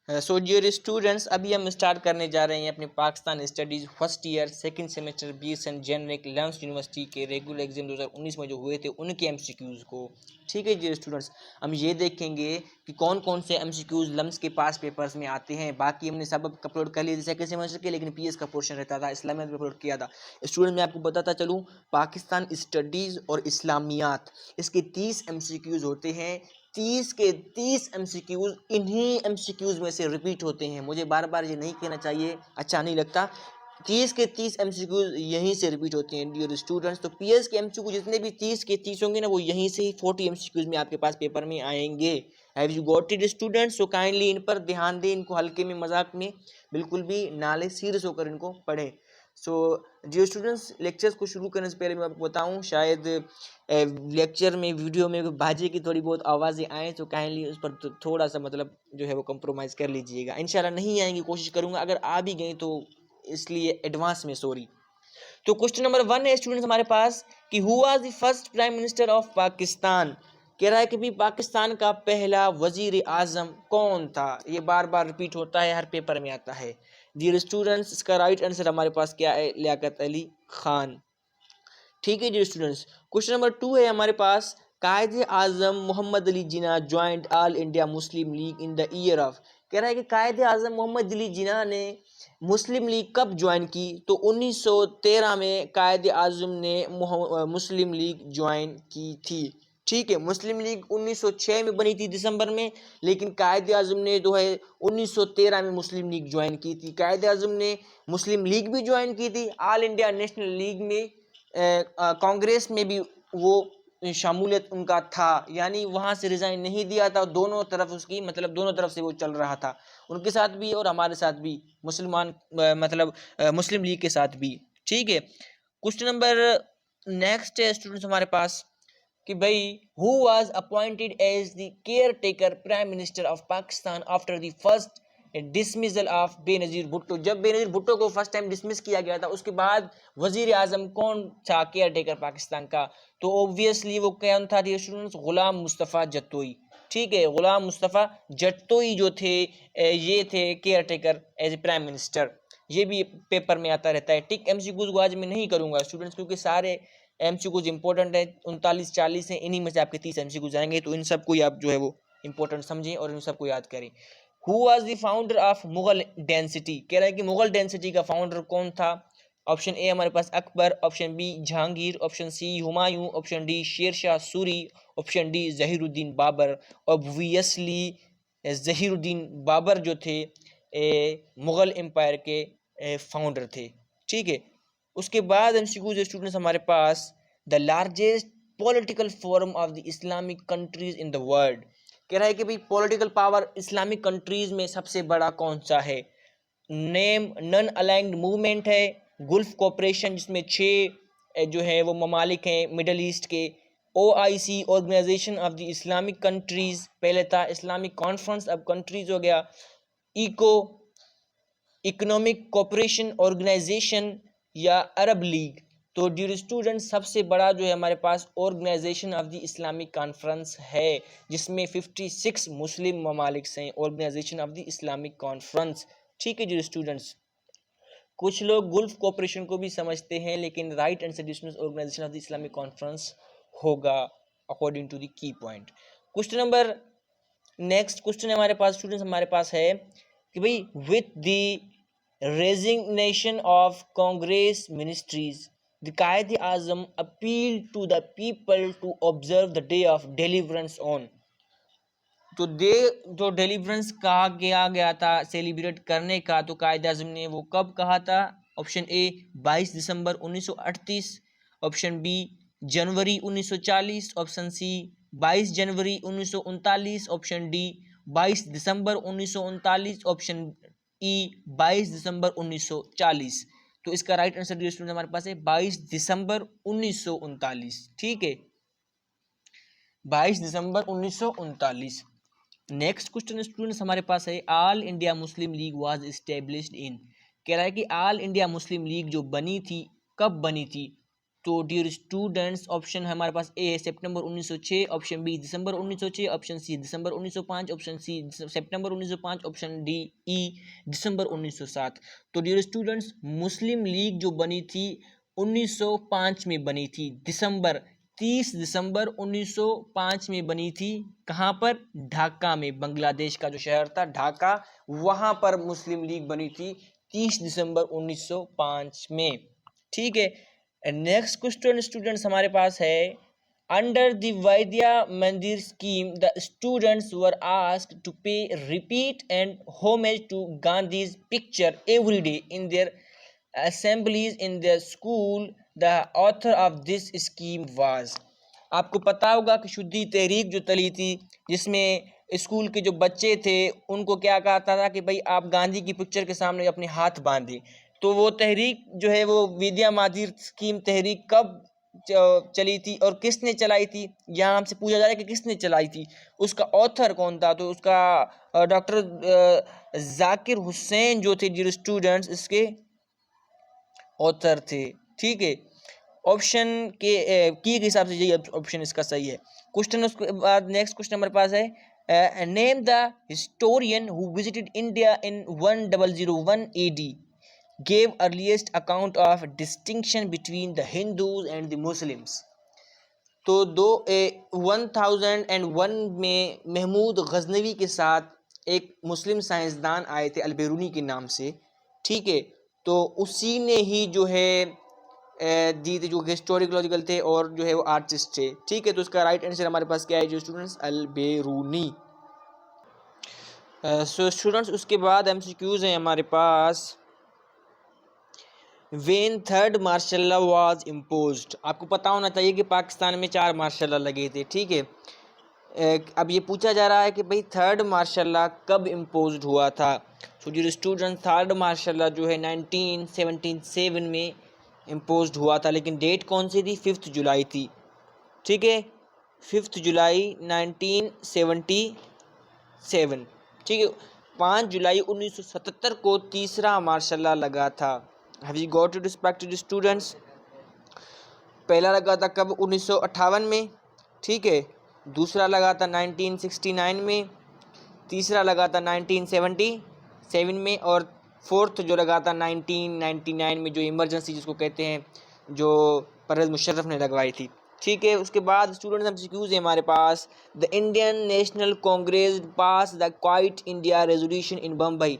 So dear students, अभी हम start करने जा रहे हैं अपने Pakistan studies first year second semester BSN generic lens university के रेगुलर एग्जाम 2019 में जो हुए थे उनके MCQs को। ठीक है डियर स्टूडेंट्स, हम ये देखेंगे कि कौन कौन से MCQs लम्स के पास पेपर्स में आते हैं। बाकी हमने सब अपलोड कर लिए थे सेकंड सेमेस्टर के, लेकिन PS का पोर्शन रहता था, इस्लामियात में अपलोड किया था। स्टूडेंट मैं आपको बताता चलूँ, पाकिस्तान स्टडीज़ और इस्लामियात इसके 30 MCQs होते हैं। 30 के 30 MCQs इन्हीं MCQs में से रिपीट होते हैं। मुझे बार बार ये नहीं कहना चाहिए, अच्छा नहीं लगता। 30 के 30 MCQs यहीं से रिपीट होते हैं डियर स्टूडेंट्स। तो PS के MCQ जितने भी 30 के 30 होंगे ना, वो यहीं से ही 40 MCQs में आपके पास पेपर में आएंगे। Have you got it students? So kindly इन पर ध्यान दें, इनको हल्के में मजाक में बिल्कुल भी ना ले, सीरियस होकर इनको पढ़ें। सो डियर स्टूडेंट्स, लेक्चर्स को शुरू करने से पहले मैं आपको बताऊं, शायद लेक्चर में वीडियो में बाजे की थोड़ी बहुत आवाज़ें आए तो काइंडली उस पर थोड़ा सा मतलब जो है वो कंप्रोमाइज़ कर लीजिएगा। इंशाल्लाह नहीं आएंगी, कोशिश करूंगा, अगर आ भी गई तो इसलिए एडवांस में सॉरी। तो क्वेश्चन नंबर 1 है स्टूडेंट्स हमारे पास कि who was the first prime minister of Pakistan. कह रहा है कि भी पाकिस्तान का पहला वजीर आजम कौन था। ये बार बार रिपीट होता है, हर पेपर में आता है डियर स्टूडेंट्स। इसका राइट आंसर हमारे पास क्या है? लियाकत अली खान। ठीक है डियर स्टूडेंट्स, क्वेश्चन नंबर 2 है हमारे पास, Quaid Azam Mohammad Ali Jinnah joined All India Muslim League in the year of. कह रहा है कि कायदे आजम मोहम्मद अली जिन्ना ने मुस्लिम लीग कब ज्वाइन की। तो 1913 में कायदे आजम ने मुस्लिम लीग ज्वाइन की थी। ठीक है, मुस्लिम लीग 1906 में बनी थी दिसंबर में, लेकिन कायदे आजम ने जो है 1913 में मुस्लिम लीग ज्वाइन की थी। कायदे आजम ने मुस्लिम लीग भी ज्वाइन की थी, ऑल इंडिया नेशनल लीग में कांग्रेस में भी वो शामूलियत उनका था, यानी वहाँ से रिज़ाइन नहीं दिया था। दोनों तरफ उसकी मतलब दोनों तरफ से वो चल रहा था, उनके साथ भी और हमारे साथ भी, मुसलमान मतलब मुस्लिम लीग के साथ भी। ठीक है, क्वेश्चन नंबर नेक्स्ट है स्टूडेंट्स हमारे पास कि भाई who was appointed as the caretaker prime minister of Pakistan after the first dismissal of Benazir Bhutto. जब बेनज़ीर भुट्टो को फर्स्ट टाइम डिसमिस किया गया था, उसके बाद वजीर आजम कौन था केयर टेकर पाकिस्तान का? तो ऑब्वियसली वो कौन था डियर स्टूडेंट्स? गुलाम मुस्तफ़ा जत्तोई। ठीक है, गुलाम मुस्तफ़ा जत्तोई जो थे ये थे caretaker as a prime minister. ये भी पेपर में आता रहता है। टिक MCQs को आज मैं नहीं करूँगा स्टूडेंट्स, क्योंकि सारे MCQs इंपॉर्टेंट है, 39-40 हैं, इन्हीं में से आपके 30 MCQs आएंगे, तो इन सबको आप जो है वो इंपॉर्टेंट समझें और इन सबको याद करें। Who was the founder of Mughal density. कह रहा है कि मुगल डेंसिटी का फाउंडर कौन था? ऑप्शन ए हमारे पास Akbar, option B Jahangir, option C Humayun, option D Sher Shah Suri, option D Zahiruddin Babur. Obviously Zahiruddin Babur जो थे मुगल एम्पायर के फाउंडर थे। ठीक है, उसके बाद MCQs स्टूडेंट्स हमारे पास the largest political forum of the Islamic countries in the world. कह रहा है कि भाई पॉलिटिकल पावर इस्लामिक कंट्रीज में सबसे बड़ा कौन सा है? नेम नन अलाइंड मूवमेंट है, गुल्फ कॉपरेशन जिसमें 6 जो है वो ममालिक हैं मिडल ईस्ट के, OIC organisation of the Islamic countries पहले था, इस्लामिक कॉन्फ्रेंस अब कंट्रीज हो गया, इको इकोनॉमिक कोऑपरेशन ऑर्गेनाइजेशन या अरब लीग। तो डियर स्टूडेंट सबसे बड़ा जो है हमारे पास organisation of the Islamic conference है, जिसमें 56 मुस्लिम ममालिक हैं, organisation of the Islamic conference. ठीक है डियर स्टूडेंट्स, कुछ लोग गुल्फ कोऑपरेशन को भी समझते हैं, लेकिन right answer organisation of the Islamic conference होगा according to the key point. Question number next question हमारे पास स्टूडेंट्स हमारे पास है कि भाई with the resignation of Congress ministries the Quaid Azam appeal to the people to observe the day of deliverance on. तो day जो डिलीवरेंस कहा गया था सेलिब्रेट करने का, तो कायदे आजम ने वो कब कहा था? ऑप्शन ए 22 दिसंबर 1938, ऑप्शन बी जनवरी 1940, ऑप्शन सी 22 जनवरी 1939, ऑप्शन डी 22 दिसंबर 1939, ऑप्शन ई 22 दिसंबर 1940। तो इसका राइट आंसर डियर स्टूडेंट हमारे पास है 22 दिसंबर 1939। ठीक है, 22 दिसंबर 1939। नेक्स्ट क्वेश्चन स्टूडेंट्स हमारे पास है all India Muslim league was established in. कह रहा है कि ऑल इंडिया मुस्लिम लीग जो बनी थी कब बनी थी? तो डियर स्टूडेंट्स ऑप्शन हमारे पास ए है सितंबर 1906, ऑप्शन बी दिसंबर 1906, ऑप्शन सी दिसंबर 1905, ऑप्शन सी सितंबर 1905, ऑप्शन डी ई दिसंबर 1907। तो डियर स्टूडेंट्स मुस्लिम लीग जो बनी थी 1905 में बनी थी, 30 दिसंबर 1905 में बनी थी। कहाँ पर? ढाका में, बांग्लादेश का जो शहर था ढाका, वहां पर मुस्लिम लीग बनी थी 30 दिसंबर 1905 में। ठीक है, नेक्स्ट क्वेश्चन स्टूडेंट्स हमारे पास है, under the Vidya Mandir scheme the students were asked to pay repeat and homage to Gandhi's picture every day in their assemblies in their school. The author of this scheme was, आपको पता होगा कि शुद्धि तहरीक जो चली थी जिसमें स्कूल के जो बच्चे थे उनको क्या कहता था कि भाई आप गांधी की पिक्चर के सामने अपने हाथ बांधे। तो वो तहरीक जो है वो विद्या मंदिर स्कीम तहरीक कब चली थी और किसने चलाई थी? यहाँ हमसे पूछा जा रहा है कि किसने चलाई थी, उसका ऑथर कौन था? तो उसका डॉक्टर जाकिर हुसैन जो थे जो स्टूडेंट्स इसके ऑथर थे। ठीक है, ऑप्शन के की के हिसाब से यही ऑप्शन इसका सही है। क्वेश्चन उसके बाद नेक्स्ट क्वेश्चन हमारे पास है, name the historian who visited India in 1001 AD, gave earliest account of distinction between the Hindus and the Muslims। तो 1001 में महमूद गजनवी के साथ एक मुस्लिम साइंसदान आए थे अलबेरूनी के नाम से। ठीक है, तो उसी ने ही जो है दी थी, जो हिस्टोरिकोलॉजिकल थे और जो है वो आर्टिस्ट थे। ठीक है, तो उसका राइट आंसर हमारे पास क्या है जो स्टूडेंट्स? अलबेरूनी। सो स्टूडेंट्स उसके बाद एमसीक्यूज हैं हमारे पास, when third martial law was imposed. आपको पता होना चाहिए कि पाकिस्तान में 4 मार्शल लॉ लगे थे। ठीक है, अब ये पूछा जा रहा है कि भाई थर्ड मार्शल लॉ कब इम्पोज्ड हुआ था। सो जो स्टूडेंट थर्ड मार्शल लॉ जो है 1977 में इम्पोज्ड हुआ था, लेकिन डेट कौन सी थी? 5 जुलाई थी। ठीक है, 5 जुलाई 1977। ठीक है, 5 जुलाई 1977 को तीसरा मार्शल लॉ लगा था। Have you got it respected students? पहला लगा था कब? 1958 में। ठीक है, दूसरा लगा था 1969 में, तीसरा लगा था 1977 में, और फोर्थ जो लगा था 1999 में, जो इमरजेंसी जिसको कहते हैं, जो परवेज़ मुशर्रफ ने लगवाई थी। ठीक है, उसके बाद स्टूडेंट्स एमसीक्यूज है हमारे पास, the Indian National Congress pass the quit India resolution in Bombay.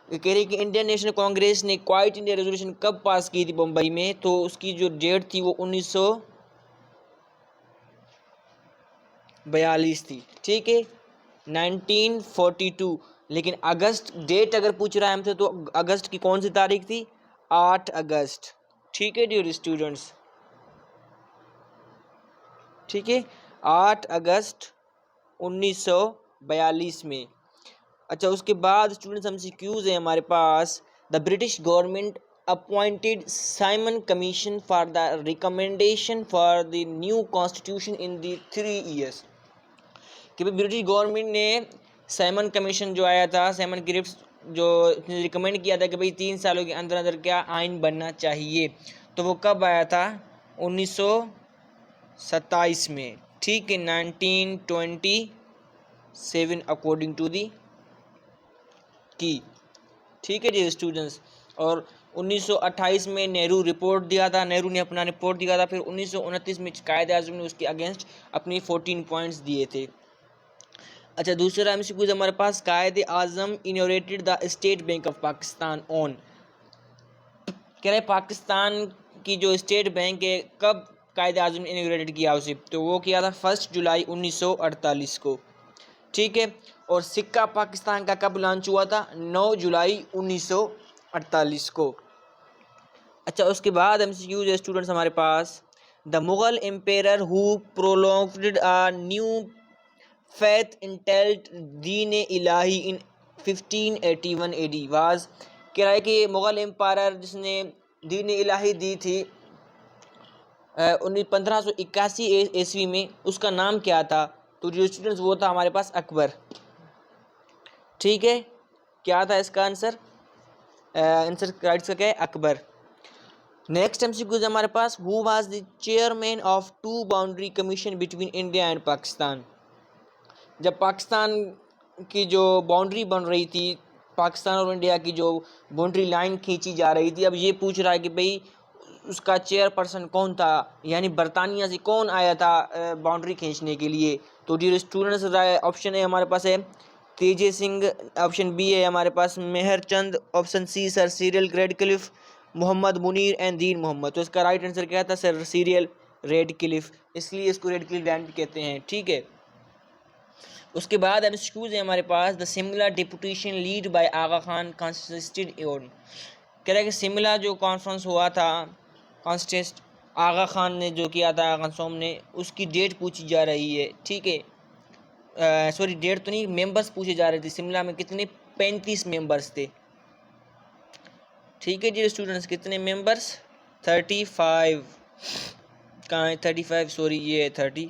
कह रही कि इंडियन नेशनल कांग्रेस ने क्वाइट इंडिया रेजोल्यूशन कब पास की थी बम्बई में? तो उसकी जो डेट थी वो 1942 थी। ठीक है, 1942। लेकिन अगस्त डेट अगर पूछ रहा है हमसे तो अगस्त की कौन सी तारीख थी? 8 अगस्त। ठीक है डियर स्टूडेंट्स, ठीक है, 8 अगस्त 1942 में। अच्छा, उसके बाद स्टूडेंट्स हमसे क्यूज है हमारे पास, the British government appointed Simon commission for the recommendation for the new constitution in the 3 years। कि भाई ब्रिटिश गवर्नमेंट ने साइमन कमीशन जो आया था, साइमन क्रिप्स जो रिकमेंड किया था कि भाई 3 सालों के अंदर अंदर क्या आइन बनना चाहिए, तो वो कब आया था? 1927 में। ठीक है, 1927 अकॉर्डिंग टू दी की। ठीक है जी स्टूडेंट्स, और 1928 में नेहरू रिपोर्ट दिया था, नेहरू ने अपना रिपोर्ट दिया था। फिर 1929 में कायदे आज़म ने उसके अगेंस्ट अपनी 14 पॉइंट्स दिए थे। अच्छा, दूसरा एमसीक्यू हमारे पास, Quaid Azam inaugurated the State Bank of Pakistan on. कह रहे पाकिस्तान की जो स्टेट बैंक है कब कायदे आज़म ने इनोरेटेड किया उसे? तो वो किया था 1 जुलाई 1948 को। ठीक है, और सिक्का पाकिस्तान का कब लॉन्च हुआ था? 9 जुलाई 1948 को। अच्छा, उसके बाद एमसीक्यूज है स्टूडेंट्स हमारे पास, the Mughal emperor who prolonged a new faith entitled Din Ilahi in 1581 AD was. कह रहा है कि मुगल एम्पायर जिसने दीन इलाही दी थी 1581 ईस्वी में, उसका नाम क्या था? तो जो स्टूडेंट्स वो था हमारे पास अकबर। ठीक है, क्या था इसका आंसर? आंसर राइट का क्या है? अकबर। नेक्स्ट एमसीक्यूज हमारे पास, who was the chairman of two boundary commission between India and Pakistan. जब पाकिस्तान की जो बाउंड्री बन रही थी, पाकिस्तान और इंडिया की जो बाउंड्री लाइन खींची जा रही थी, अब ये पूछ रहा है कि भाई उसका चेयरपर्सन कौन था, यानी बरतानिया से कौन आया था बाउंड्री खींचने के लिए। तो डियर स्टूडेंट्स, ऑप्शन ए हमारे पास है तेजे सिंह, ऑप्शन बी है हमारे पास Mehr Chand, option C Sir Cyril Radcliffe, Mohammad Munir and Din Mohammad. तो इसका राइट आंसर क्या था, सर सीरियल रेडक्लिफ, इसलिए इसको रेडक्लिफ डैम कहते हैं। ठीक है, उसके बाद एमसीक्यूज है हमारे पास, the Shimla deputation led by Aga Khan consisted on. कह रहा है कि शिमला जो कॉन्फ्रेंस हुआ था, कॉन्स्टेस्ट आगा खान ने जो किया था, आगा सोम ने, उसकी डेट पूछी जा रही है। ठीक है, सॉरी डेट तो नहीं, मेंबर्स पूछे जा रहे थे। शिमला में कितने, 35 मेंबर्स थे। ठीक है जी स्टूडेंट्स, कितने मेंबर्स, 35। कहाँ है 35, सॉरी ये है 35।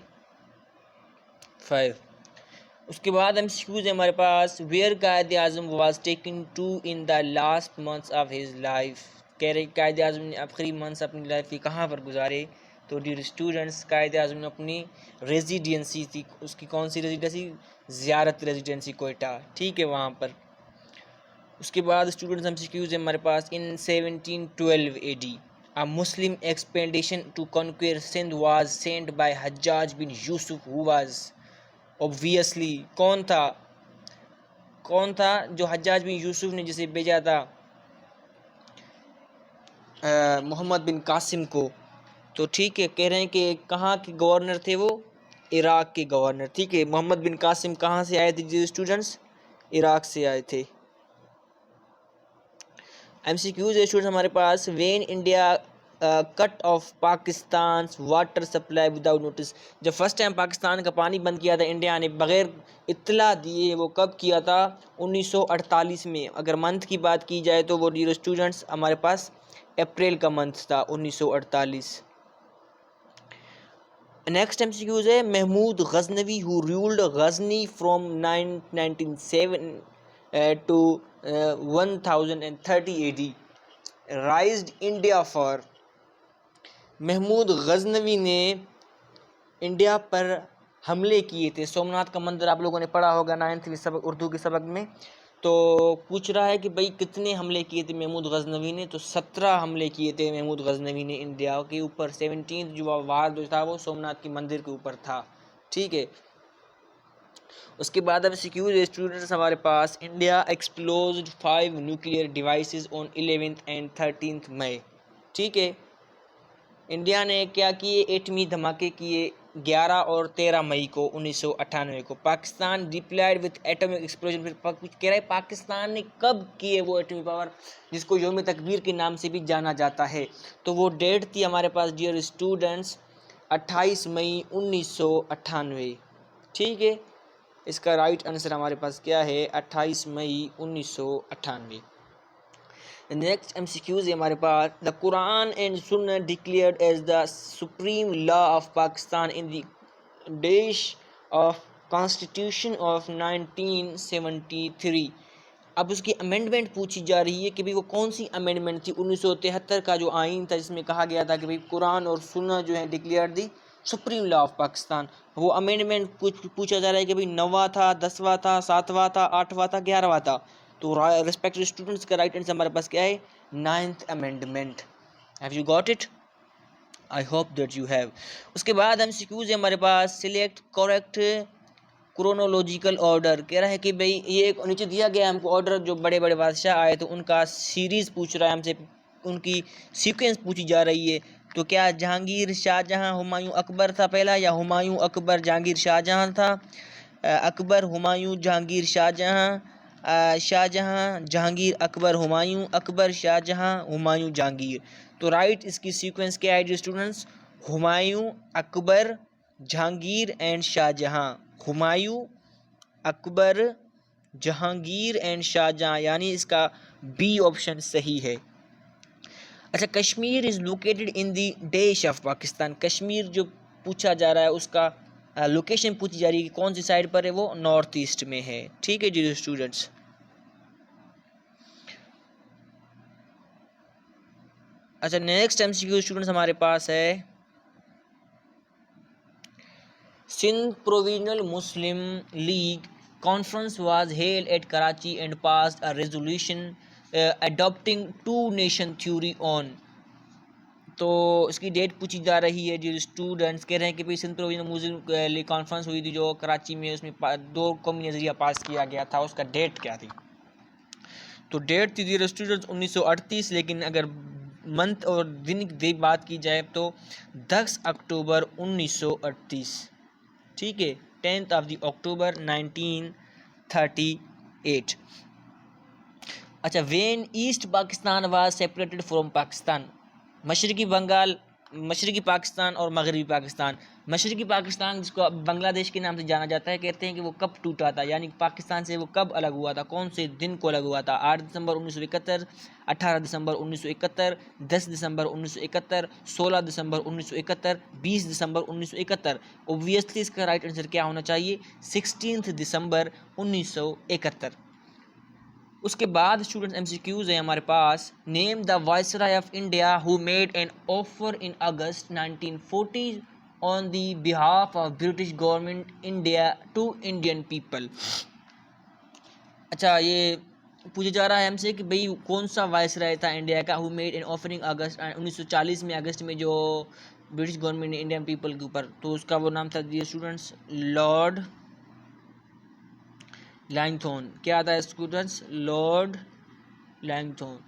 उसके बाद एमसीक्यूज है हमारे पास, where Quaid Azam was taken to in the last months of his life. कह रहे कायद आज़म ने आखिरी मंथ्स अपनी लाइफ के कहाँ पर गुजारे। तो डियर स्टूडेंट्स, कायद आज़म ने अपनी रेजिडेंसी थी, उसकी कौन सी रेजिडेंसी, ज़ियारत रेजिडेंसी कोयटा। ठीक है, वहाँ पर। उसके बाद स्टूडेंट्स एमसीक्यूज है हमारे पास, इन 1712 AD a Muslim expedition to conquer Sindh was sent by Hajjaj bin Yusuf, who was obviously कौन था जो हज्जाज बिन यूसुफ ने जिसे भेजा था मोहम्मद बिन कासिम को। तो ठीक है, कह रहे हैं कि कहाँ के गवर्नर थे वो, इराक के गवर्नर। ठीक है, मोहम्मद बिन कासिम कहाँ से आए थे जी स्टूडेंट्स, इराक से आए थे। एमसीक्यूज है स्टूडेंट्स हमारे पास, when India cut off Pakistan water supply without notice. जब फर्स्ट टाइम पाकिस्तान का पानी बंद किया था इंडिया ने बगैर इत्तला दिए, वो कब किया था, 1948 में। अगर मंथ की बात की जाए तो वो डियर स्टूडेंट्स हमारे पास अप्रैल का मंथ था, 1948। नेक्स्ट एमसीक्यूज है, Mahmud Ghaznavi who ruled Ghazni from 997 to 1030 AD raided India for. Mahmud Ghaznavi ने इंडिया पर हमले किए थे। सोमनाथ का मंदिर आप लोगों ने पढ़ा होगा 9वीं सबक, उर्दू के सबक में। तो पूछ रहा है कि भाई कितने हमले किए थे महमूद गजनवी ने। तो 17 हमले किए थे महमूद गजनवी ने इंडिया के ऊपर। 17 जो वार जो था वो सोमनाथ के मंदिर के ऊपर था। ठीक है, उसके बाद अब सिक्योर स्टूडेंट्स हमारे पास, India exploded 5 nuclear devices on 11th and 13th May. ठीक है, इंडिया ने क्या किए, एटमी धमाके किए 11 और 13 मई को 1998 को। Pakistan deployed with atomic explosion. फिर कुछ कह रहा है पाकिस्तान ने कब किए वो एटमी पावर, जिसको यौम तकबीर के नाम से भी जाना जाता है। तो वो डेट थी हमारे पास डियर स्टूडेंट्स 28 मई 1998। ठीक है, इसका राइट आंसर हमारे पास क्या है, 28 मई 1998। नेक्स्ट एमसीक्यूज है हमारे पास, the Quran and Sunnah declared as the supreme law of Pakistan in the dash of constitution of 1973। अब उसकी अमेंडमेंट पूछी जा रही है कि भाई वो कौन सी अमेंडमेंट थी। 1973 का जो आइन था जिसमें कहा गया था कि भाई कुरान और सुन्ना जो है declare the supreme law of Pakistan. वो अमेंडमेंट पूछा जा रहा है कि भाई 9वां था, 10वां था, 7वां था, 8वां था, 11वां था। तो रिस्पेक्टेड स्टूडेंट्स का राइट आंसर हमारे पास क्या है, 9th amendment. Have you got it, I hope that you have. उसके बाद एमसीक्यूज है हमारे पास, सिलेक्ट करेक्ट क्रोनोलॉजिकल ऑर्डर। कह रहा है कि भाई ये एक नीचे दिया गया हमको ऑर्डर, जो बड़े बड़े बादशाह आए तो उनका सीरीज़ पूछ रहा है हमसे, उनकी सीक्वेंस पूछी जा रही है। तो क्या जहांगीर शाहजहां हुमायूं अकबर था पहला, या हुमायूं अकबर जहांगीर शाहजहां था, अकबर हुमायूं जहांगीर शाहजहां, शाहजहां जहांगीर अकबर हुमायूं, अकबर शाहजहां हुमायूं जहांगीर। तो राइट इसकी सीक्वेंस क्या है students, Humayun Akbar Jahangir and Shahjahan. Humayun Akbar Jahangir and Shahjahan, यानी इसका बी ऑप्शन सही है। अच्छा, Kashmir is located in the dash of Pakistan. Kashmir जो पूछा जा रहा है उसका लोकेशन पूछी जा रही है कि कौन सी साइड पर है, वो नॉर्थ ईस्ट में है। ठीक है जी स्टूडेंट्स। अच्छा नेक्स्ट एमसीक्यू स्टूडेंट्स हमारे पास है, Sindh provincial Muslim League conference was held at Karachi and passed a resolution adopting two nation theory on. तो इसकी डेट पूछी जा रही है। जो स्टूडेंट्स कह रहे हैं कि भाई Sindh provincial Muslim League conference हुई थी जो कराची में, उसमें दो कौमी नज़रिया पास किया गया था, उसका डेट क्या थी? तो डेट थी डियर स्टूडेंट्स 1938, लेकिन अगर मंथ और दिन की बात की जाए तो 10 अक्टूबर 1938, ठीक है, 10th of the October 1938। अच्छा, when East Pakistan was separated from Pakistan, मशरकी बंगाल, मशरकी पाकिस्तान और मगरबी पाकिस्तान। मशरकी पाकिस्तान जिसको बांग्लादेश के नाम से जाना जाता है, कहते हैं कि वो कब टूटा था, यानी पाकिस्तान से वो कब अलग हुआ था, कौन से दिन को अलग हुआ था? 8 दिसंबर 1971, 18 दिसंबर 1971, 10 दिसंबर 1971, 16 दिसंबर 1971, 20 दिसंबर 1971। ओब्वियसली इसका राइट आंसर क्या होना चाहिए? 16 दिसंबर 1971। उसके बाद स्टूडेंट्स एमसीक्यूज है हमारे पास। Name the viceroy of India who made an offer in August 1940 on the behalf of British government India to Indian people. अच्छा, ये पूछा जा रहा है हमसे कि भाई कौन सा वायसराय था इंडिया का who made an offer in August 1940 में, अगस्त में जो ब्रिटिश गवर्नमेंट ने इंडियन पीपल के ऊपर, तो उसका वो नाम था डियर स्टूडेंट्स लॉर्ड लैंगथॉन। क्या था students? Lord Linlithgow.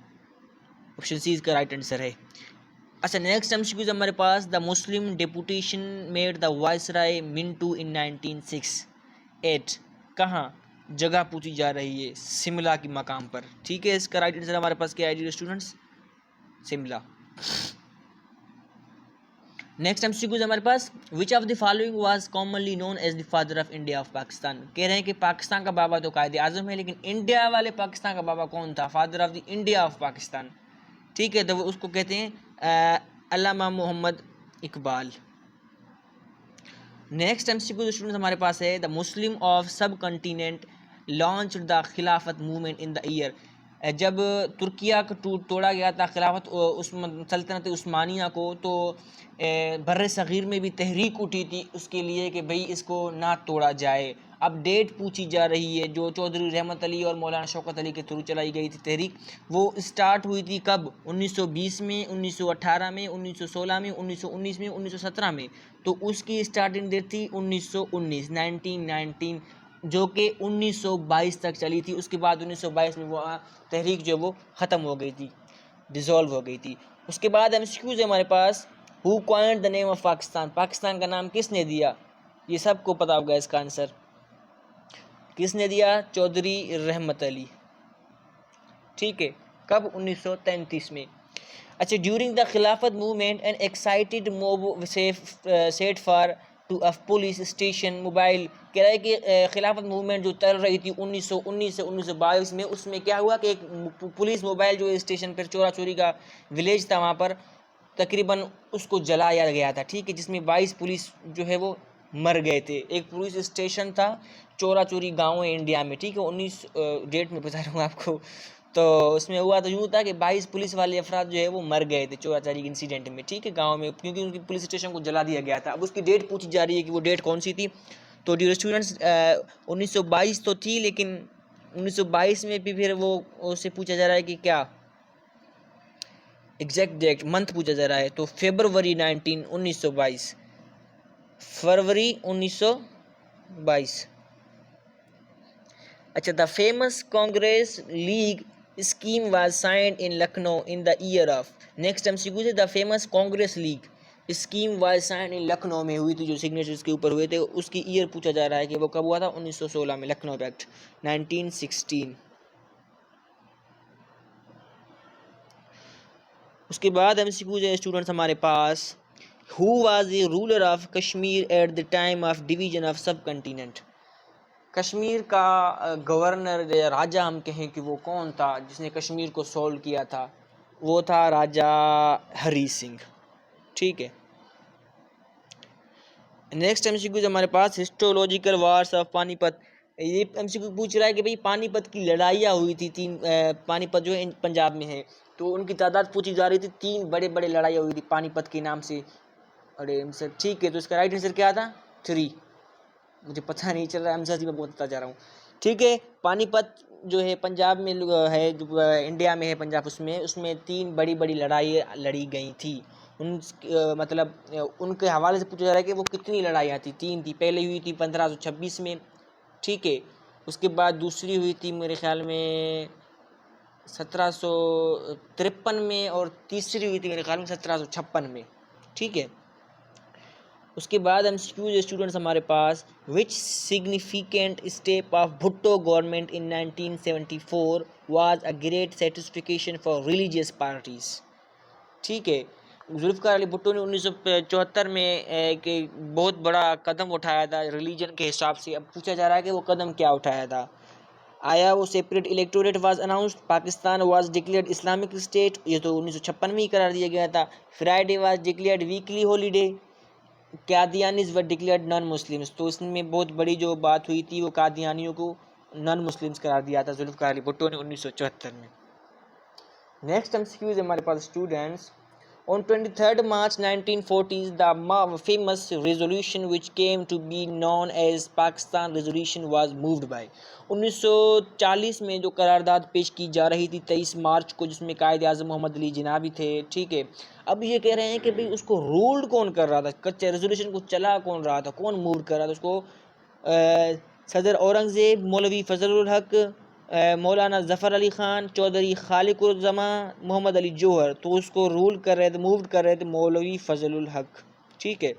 Option C इसका राइट आंसर है। अच्छा नेक्स्ट एमसीक्यूज हमारे पास, the Muslim deputation made the viceroy Minto in 1968। कहाँ? जगह पूछी जा रही है, शिमला की मकाम पर, ठीक है। इसका राइट आंसर हमारे पास क्या है स्टूडेंट्स? शिमला। नेक्स्ट एमसीक्यूज हमारे पास, which of the following was commonly known as the father of India of Pakistan. कह रहे हैं कि पाकिस्तान का बाबा तो कायदे आजम है, लेकिन इंडिया वाले पाकिस्तान का बाबा कौन था? Father of the India of Pakistan, ठीक है, तो वो उसको कहते हैं Allama Mohammad Iqbal. Next MCQ students हमारे पास है, the Muslim of subcontinent launch the Khilafat movement in the year. जब तुर्किया को तोड़ा गया था खिलाफत सल्तनत उस्मानिया को, तो बर्र सग़ीर में भी तहरीक उठी थी उसके लिए कि भाई इसको ना तोड़ा जाए। अब डेट पूछी जा रही है, जो चौधरी रहमत अली और मौलाना शौकत अली के थ्रू चलाई गई थी तहरीक, वो स्टार्ट हुई थी कब? 1920 में, 1918 में, 1916 में, 1919 में, 1917 में। तो उसकी स्टार्टिंग डेट थी 1919, जो कि 1922 तक चली थी। उसके बाद 1922 में वो तहरीक जो वो ख़त्म हो गई थी, डिज़ोल्व हो गई थी। उसके बाद एमसीक्यूज है हमारे पास, who coined the name of Pakistan. Pakistan का नाम किसने दिया? ये सबको पता होगा इसका आंसर। किसने दिया? चौधरी रहमत अली, ठीक है। कब? 1933 में। अच्छा, during the Khilafat movement an excited mob set fire to a police station mobile. कह रहा है कि खिलाफत मूवमेंट जो चल रही थी 1919 से 1922 में, उसमें क्या हुआ कि एक पुलिस मोबाइल जो स्टेशन पर, चोरा चोरी का विलेज था वहाँ पर, तकरीबन उसको जलाया गया था, ठीक है, जिसमें 22 पुलिस जो है वो मर गए थे। एक पुलिस स्टेशन था, चोरा चोरी गाँव है इंडिया में, ठीक है, 19 डेट में बता रहा हूँ आपको। तो उसमें हुआ तो यूँ था कि 22 पुलिस वाले अफराद जो है वो मर गए थे चोरा चोरी इंसिडेंट में, ठीक है, गाँव में, क्योंकि उनकी पुलिस स्टेशन को जला दिया गया था। अब उसकी डेट पूछी जा रही है कि वो डेट कौन सी थी। तो डियर स्टूडेंट्स 1922 तो थी, लेकिन 1922 में भी फिर वो उससे पूछा जा रहा है कि क्या एग्जैक्ट डेट, मंथ पूछा जा रहा है। तो फरवरी 1922, फरवरी 1922। अच्छा, the famous Congress league scheme was signed in Lucknow in the year of. Next MCQ है, the famous Congress league scheme was signed in Lucknow में हुई थी, जो सिग्नेचर्स के ऊपर हुए थे, उसकी ईयर पूछा जा रहा है कि वो कब हुआ था? 1916 में, लखनऊ एक्ट 1916। उसके बाद एमसीक्यूज है स्टूडेंट्स हमारे पास, who was the ruler of Kashmir at the time of division of subcontinent. Kashmir का गवर्नर या राजा हम कहें कि वो कौन था जिसने कश्मीर को सोल्व किया था? वो था राजा हरी सिंह, ठीक है। नेक्स्ट एमसीक्यू हमारे पास, हिस्टोलॉजिकल वार्स ऑफ पानीपत। ये एमसीक्यू पूछ रहा है कि भाई पानीपत की लड़ाइयाँ हुई थी तीन, पानीपत जो है पंजाब में है, तो तो उनकी तादाद पूछी जा रही थी, 3 बड़े बड़े लड़ाई हुई थी पानीपत के नाम से। अरे आंसर ठीक है, तो इसका राइट आंसर क्या था? 3। मुझे पता नहीं चल रहा है, आंसर मैं बताता जा रहा हूँ। ठीक है, पानीपत जो है पंजाब में है, जो इंडिया में है पंजाब, उसमें 3 बड़ी बड़ी लड़ाई लड़ी गई थी। मतलब उनके हवाले से पूछा जा रहा है कि वो कितनी लड़ाइयाँ थी। 3 थी, पहले हुई थी 1526 में, ठीक है, उसके बाद दूसरी हुई थी मेरे ख्याल में 1753 में, और तीसरी हुई थी मेरे ख्याल में 1756 में, ठीक है। उसके बाद हम स्टूडेंट्स हमारे पास, which significant step of Bhutto government in 1974 was a great satisfaction for religious parties. ठीक है, जुल्फ़िकार अली भुट्टो ने 1974 में एक बहुत बड़ा कदम उठाया था रिलीजन के हिसाब से। अब पूछा जा रहा है कि वो कदम क्या उठाया था। आया वो separate electorate was announced, Pakistan was declared Islamic state, ये तो 1956 में ही करार दिया गया था। Friday was declared weekly holiday, Qadianis were declared non Muslims, तो इसमें बहुत बड़ी जो बात हुई थी वो कादियानियों को नॉन मुस्लिम्स करार दिया था जुल्फ़िकार अली भुट्टो ने 1974 में। नेक्स्ट एमसीक्यूज हमारे पास students, on 23rd March 1940s the famous resolution which came to be known as Pakistan resolution was moved by। 1940 में जो करारदाद पेश की जा रही थी 23 मार्च को, जिसमें कायद आज़म मोहम्मद अली जिन्ना भी थे, ठीक है। अब ये कह रहे हैं कि भाई उसको रूल्ड कौन कर रहा था, कच्चे रेजोल्यूशन को चला कौन रहा था, कौन मूव कर रहा था उसको? सदर औरंगज़ेब, मौलवी फजलुल हक, मौलाना ज़फ़र अली ख़ान, चौधरी खालिकुज़्ज़मा, मोहम्मद अली जौहर, तो उसको रूल कर रहे थे, मूव कर रहे थे मौलवी फजलुल हक, ठीक है।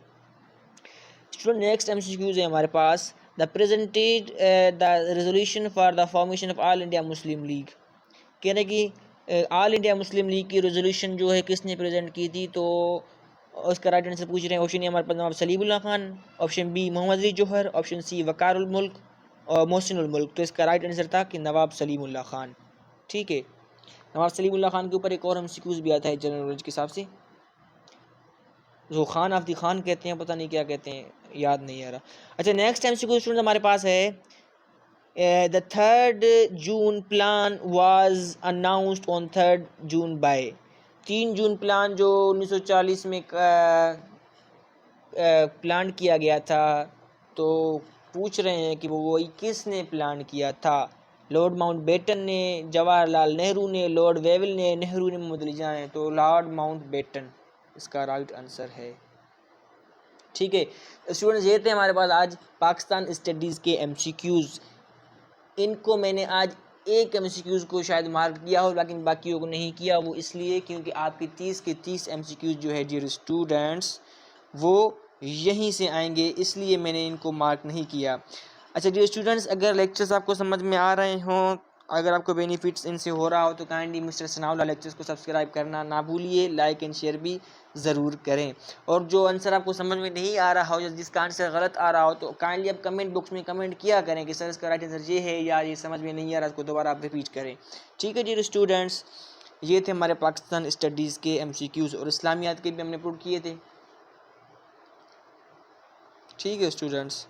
स्टूडेंट नेक्स्ट एमसीक्यूज है हमारे पास, the presented the resolution for the formation of All India Muslim League. कहने कि ऑल इंडिया मुस्लिम लीग की रेजोल्यूशन जो है किसने प्रेजेंट की थी, तो उसका राइट आंसर पूछ रहे हैं। ऑप्शन ए हमारे पास नवाब सलीमुल्लाह खान, ऑप्शन बी मोहम्मद अली जौहर, ऑप्शन सी वक़ारुल मुल्क और मोहसिनुल मुल्क। तो इसका राइट आंसर था कि नवाब सलीमुल्लाह खान, ठीक है। नवाब सलीमुल्लाह खान के ऊपर एक और एमसीक्यूज भी आता है जनरल नॉलेज के हिसाब से, जो खान ऑफ द खान कहते हैं, पता नहीं क्या कहते हैं, याद नहीं आ रहा। अच्छा, नेक्स्ट एमसीक्यू स्टूडेंट हमारे पास है, the 3rd June plan was announced on 3rd June by. 3 June plan जो 1940 में प्लान किया गया था, तो पूछ रहे हैं कि वो किसने प्लान किया था। लॉर्ड माउंटबेटन ने, जवाहरलाल नेहरू ने, लॉर्ड वेवल ने, नेहरू ने, मोहम्मद अली जिन्ना ने, तो लॉर्ड माउंटबेटन इसका राइट आंसर है, ठीक है। स्टूडेंट्स ये थे हमारे पास आज पाकिस्तान स्टडीज़ के एमसीक्यूज़। इनको मैंने आज एक एमसीक्यूज़ को शायद मार्क किया हो, लेकिन बाकियों को नहीं किया। वो इसलिए क्योंकि आपकी 30 के 30 एमसीक्यूज़ जो है डियर स्टूडेंट्स वो यहीं से आएंगे, इसलिए मैंने इनको मार्क नहीं किया। अच्छा डियर स्टूडेंट्स, अगर लेक्चर्स आपको समझ में आ रहे हों, अगर आपको बेनिफिट्स इनसे हो रहा हो, तो काइंडली मिस्टर सनाउल्लाह लेक्चर्स को सब्सक्राइब करना ना भूलिए, लाइक एंड शेयर भी ज़रूर करें। और जो आंसर आपको समझ में नहीं आ रहा हो या जिसका आंसर गलत आ रहा हो, तो काइंडली आप कमेंट बॉक्स में कमेंट किया करें कि सर इसका राइट आंसर ये है या ये समझ में नहीं आ रहा, इसको दोबारा आप रिपीट करें, ठीक है डियर स्टूडेंट्स। ये थे हमारे पाकिस्तान स्टडीज़ के एमसीक्यूज़, और इस्लामियात के भी हमने प्रूव किए थे, ठीक है स्टूडेंट्स।